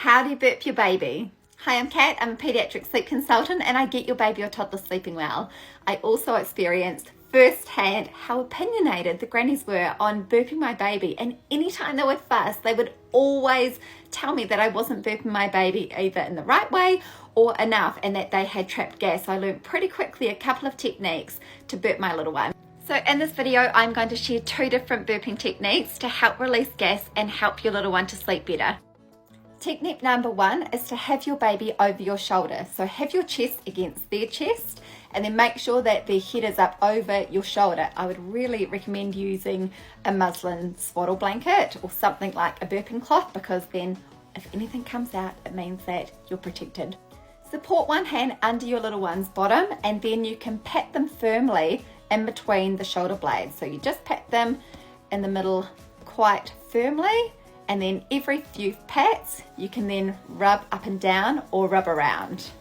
How do you burp your baby? Hi, I'm Kat. I'm a pediatric sleep consultant and I get your baby or toddler sleeping well. I also experienced firsthand how opinionated the grannies were on burping my baby, and anytime they would fuss, they would always tell me that I wasn't burping my baby either in the right way or enough, and that they had trapped gas. I learned pretty quickly a couple of techniques to burp my little one. So in this video, I'm going to share 2 different burping techniques to help release gas and help your little one to sleep better. Technique number 1 is to have your baby over your shoulder. So have your chest against their chest and then make sure that their head is up over your shoulder. I would really recommend using a muslin swaddle blanket or something like a burping cloth, because then if anything comes out, it means that you're protected. Support one hand under your little one's bottom and then you can pat them firmly in between the shoulder blades. So you just pat them in the middle quite firmly, and then every few pats you can then rub up and down or rub around.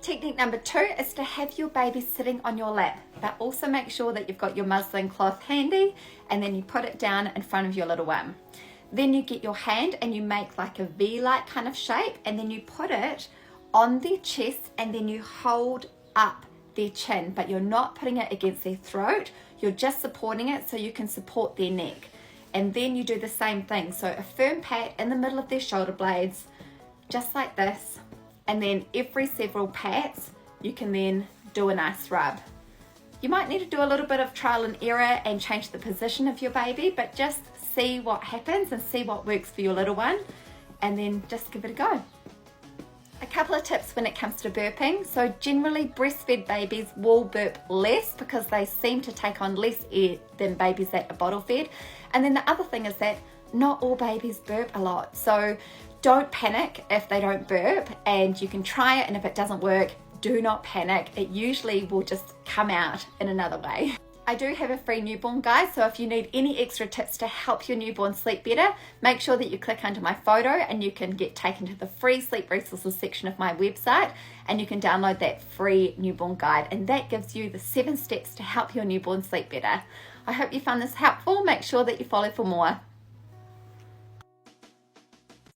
Technique number 2 is to have your baby sitting on your lap, but also make sure that you've got your muslin cloth handy, and then you put it down in front of your little one. Then you get your hand and you make like a V-like kind of shape, and then you put it on their chest and then you hold up their chin, but you're not putting it against their throat, you're just supporting it so you can support their neck. And then you do the same thing, so a firm pat in the middle of their shoulder blades, just like this, and then every several pats you can then do a nice rub. You might need to do a little bit of trial and error and change the position of your baby, but just see what happens and see what works for your little one, and then just give it a go. A couple of tips when it comes to burping. So generally breastfed babies will burp less because they seem to take on less air than babies that are bottle fed. And then the other thing is that not all babies burp a lot. So don't panic if they don't burp, and you can try it, and if it doesn't work, do not panic. It usually will just come out in another way. I do have a free newborn guide, so if you need any extra tips to help your newborn sleep better, make sure that you click under my photo and you can get taken to the free sleep resources section of my website, and you can download that free newborn guide, and that gives you the 7 steps to help your newborn sleep better. I hope you found this helpful. Make sure that you follow for more.